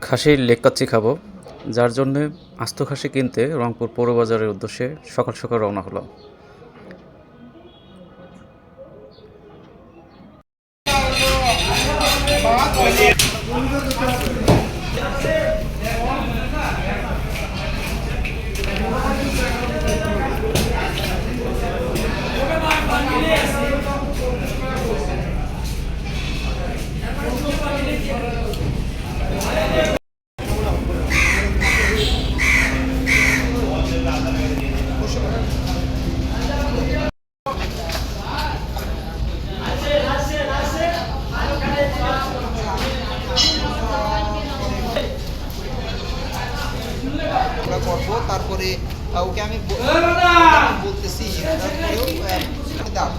খাসির লেগ কাচ্চি খাবো, যার জন্যে আস্ত খাসি কিনতে রংপুর পৌর বাজারের উদ্দেশ্যে সকাল সকাল রওনা হলাম। করবো তারপরে ওকে আমি বলতেছি দাও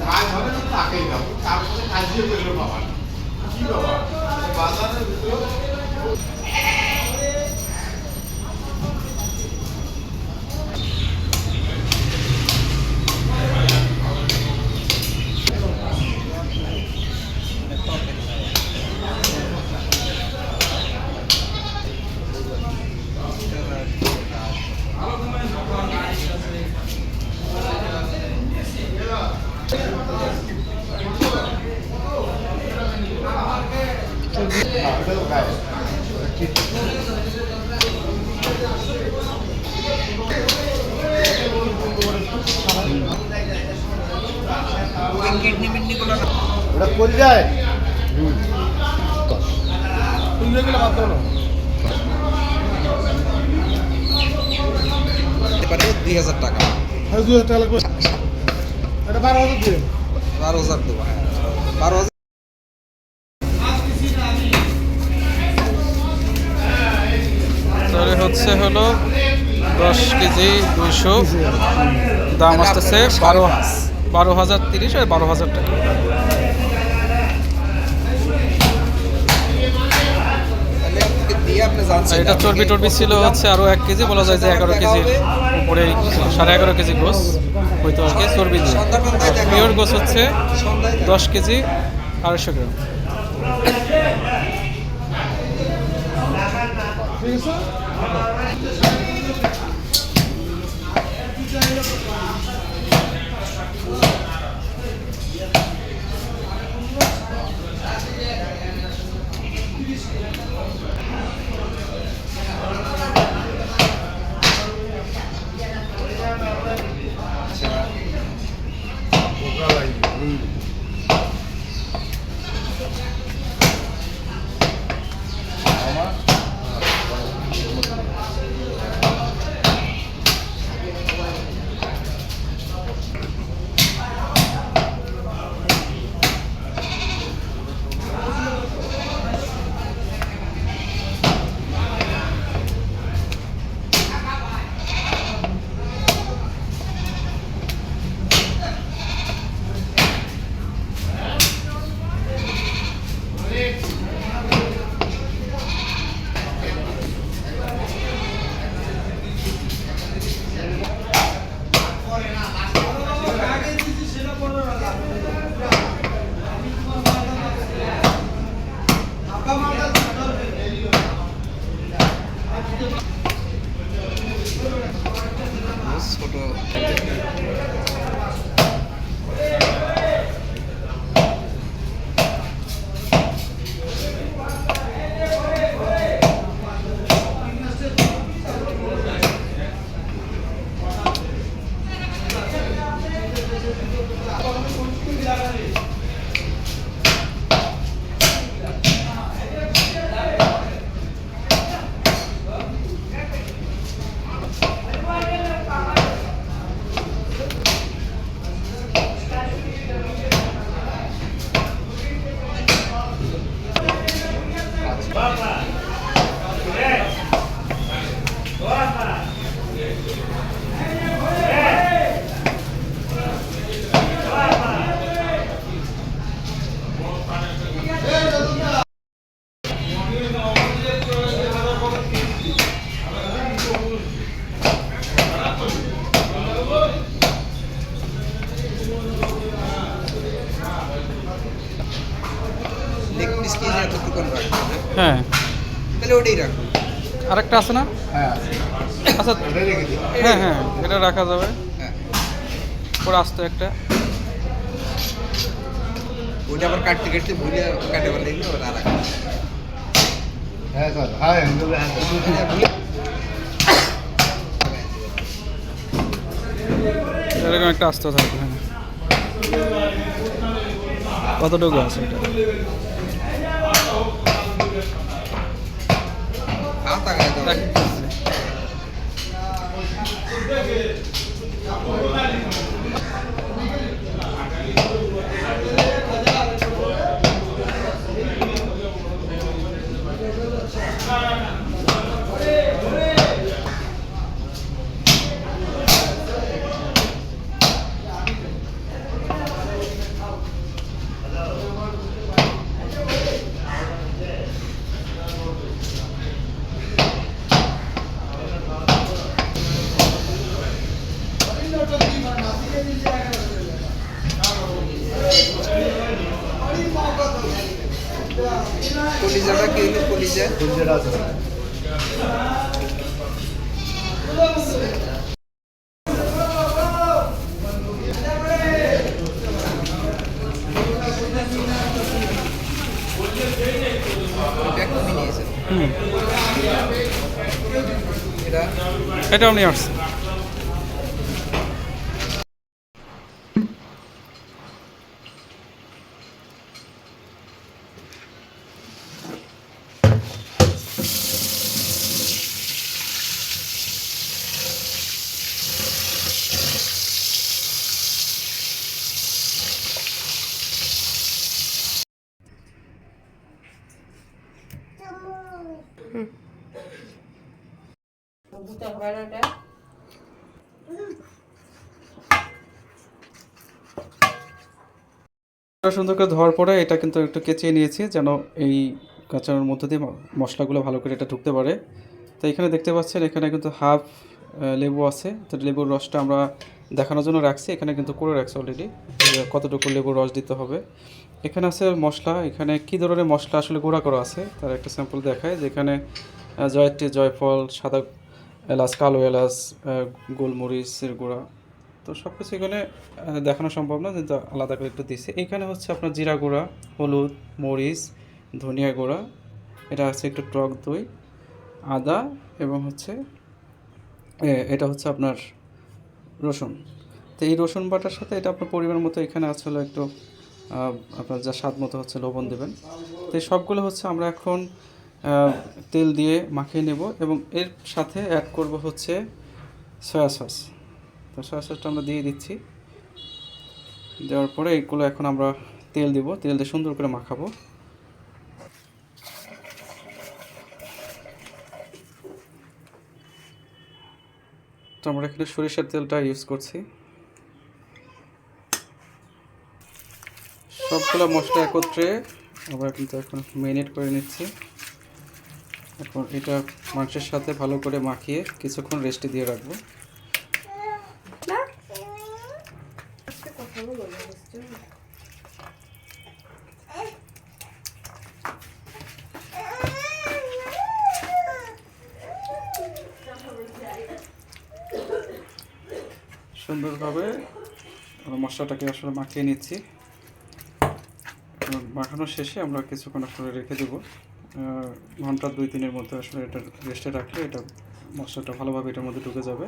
ধান হবে না তাকেই দাও তারপরে কাজিয়ে পেলো বাবা কি বাবা বাজারের ভিতরে ওটা করে যায় এবারে 2000 টাকা 2000 টাকা লাগবে। এটা 12,000 দিন। 12,000 দেবো। 12,000 তাহলে হলো 10 কেজি 200, দাম আসতেছে 12,030 আর 12,000 টাকা। দিয়ে আপনি জানছেন এটা চর্বি টর্বি ছিল হচ্ছে আরও 1 কেজি, বলা যায় যে 11 কেজির উপরে, 11.5 কেজি গোস হয়তো আর কি চর্বি দিয়ে। পিওর গোস হচ্ছে 10 কেজি 250 গ্রাম। ঠিক আছে? লেগ পিস কি এত দোকান রাখবেন না? হ্যাঁ, তাহলে ওটাই রাখুন। আরেকটা আছে না? হ্যাঁ আচ্ছা, ওটাই রেখে দিই হ্যাঁ হ্যাঁ, এটা রাখা যাবে। হ্যাঁ পরে আস্ত একটা। ওটা আবার কাটতে কাটতে ভুলে কাটে বলে দিলে ওটা আর রাখুন। হ্যাঁ স্যার হ্যাঁ এগুলো হ্যাঁ এরকম একটা আস্ত থাকবে। হ্যাঁ, কতটুকু আছে এটা? হাত আগায় দাও। দেখতেছি। কলিজাটা কি হলো কলিজা? যেটা আছে এটা কমে নিয়েছেন। হুম, এটা এটাও নিয়ে আসছে। সুন্দর করে ধোয়ার পরে এটা কিন্তু একটু কেচিয়ে নিয়েছি যেন এই কাঁচার মধ্যে দিয়ে মশলাগুলো ভালো করে এটা ঢুকতে পারে। তো এখানে দেখতে পাচ্ছেন এখানে কিন্তু হাফ লেবু আছে। তো লেবুর রসটা আমরা দেখানোর জন্য রাখছি, এখানে কিন্তু করে রাখছি অলরেডি কতটুকু লেবুর রস দিতে হবে। এখানে আছে মশলা, এখানে কী ধরনের মশলা আসলে গুঁড়া করা আছে তার একটা স্যাম্পল দেখায়, যেখানে জয়ত্রী, জয়ফল, সাদা এলাচ, কালো এলাচ, গোলমরিচের গুঁড়া। তো সব কিছু এখানে দেখানো সম্ভব না, কিন্তু আলাদা করে একটু দিচ্ছে। এখানে হচ্ছে আপনার জিরা গুঁড়া, হলুদ, মরিচ, ধনিয়া গুঁড়া, এটা আছে একটু টক দই, আদা এবং হচ্ছে এটা হচ্ছে আপনার রসুন। তো এই রসুন বাটার সাথে এটা আপনার পরিমাণ মতো এখানে আসলে একটু আপনার যা স্বাদ মতো হচ্ছে লবণ দেবেন। তো এই সবগুলো হচ্ছে আমরা এখন তেল দিয়ে মাখিয়ে নেব এবং এর সাথে অ্যাড করব হচ্ছে সয়া সস। তো সয়া সসটা আমরা দিয়ে দিচ্ছি। দেওয়ার পরে এইগুলো এখন আমরা তেল দিব, তেল দিয়ে সুন্দর করে মাখাবো। তো আমরা এখানে সরিষার তেলটা ইউজ করছি। সবগুলো মশলা একত্রে আমরা কিন্তু এখন ম্যারিনেট করে নিচ্ছি। এখন এটা মাংসের সাথে ভালো করে মাখিয়ে কিছুক্ষণ রেস্টে দিয়ে রাখবো। সুন্দরভাবে মশলাটাকে আসলে মাখিয়ে নিচ্ছি। মাখানোর শেষে আমরা কিছুক্ষণ আসলে রেখে দেবো, ঘন্টা 2-3-এর মধ্যে আসলে এটা রেস্টে রাখলে এটা মশলাটা ভালোভাবে এটার মধ্যে ঢুকে যাবে।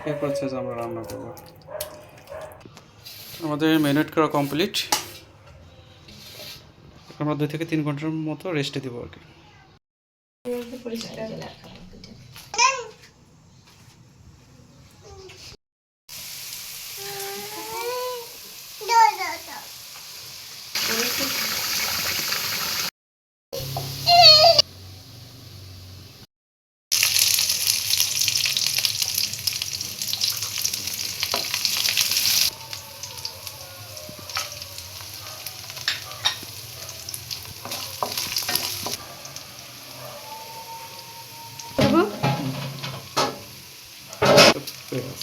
এরপর হচ্ছে যে আমরা রান্না করব। আমাদের ম্যারিনেট করা কমপ্লিট। আমরা 2 থেকে 3 ঘন্টার মতো রেস্টে দেবো আর কি। পেঁয়াজ।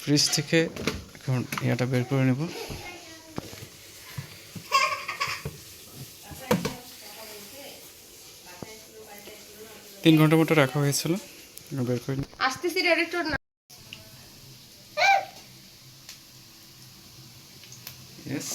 ফ্রিজ থেকে এখন ইয়াটা বের করে নেব। তিন ঘন্টা মতো রাখা হয়েছিল, বের করে নিই। আসতেছি ডাইরেক্টর না। Yes.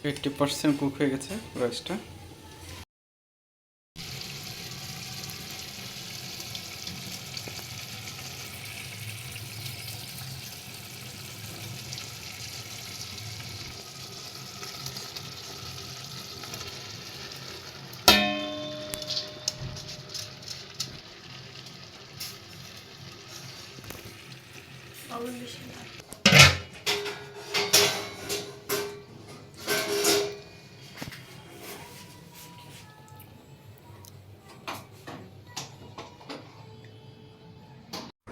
এইটটি পার্সেন্ট কুক হয়ে গেছে রাইসটা।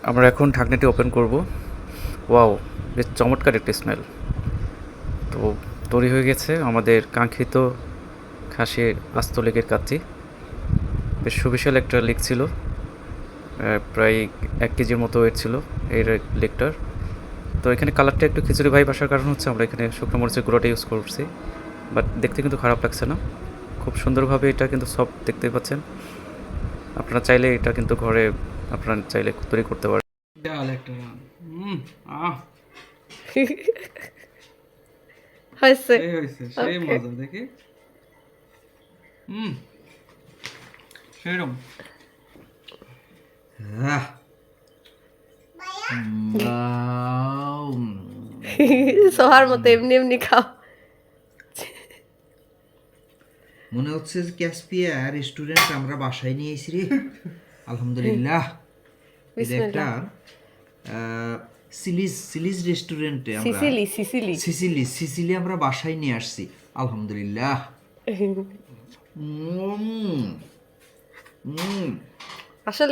আমরা এখন ঢাকনাটি ওপেন করব। ওয়াও, বেশ চমৎকার একটি স্মেল। তো তৈরি হয়ে গেছে আমাদের কাঙ্ক্ষিত খাসির আস্ত লেগের কাচ্চি। বেশ সুবিশাল একটা লেগ ছিল, প্রায় 1 কেজির মতো ওয়েট ছিল এই লেগটার। তো এখানে কালারটা একটু খিচুড়ি ভাই আসার কারণ হচ্ছে আমরা এখানে শুকনো মরিচের গুঁড়োটা ইউজ করছি, বাট দেখতে কিন্তু খারাপ লাগছে না। খুব সুন্দরভাবে এটা কিন্তু সব দেখতে পাচ্ছেন। আপনারা চাইলে এটা কিন্তু ঘরে আপনারা চাইলে তৈরি করতে পারেন। হয়েছে। সেই মজা দেখি। সেরকম সোহার মতো এমনি এমনি খাও। মনে হচ্ছে যে ক্যাসপিয়া রেস্টুরেন্ট আমরা বাসায় নিয়ে এসেছি রে। আলহামদুলিল্লাহ। এটা একটা সিলিজ রেস্টুরেন্টে আমরা সিসিলি আমরা বাসায় নিয়ে আসছি। আলহামদুলিল্লাহ। আসলে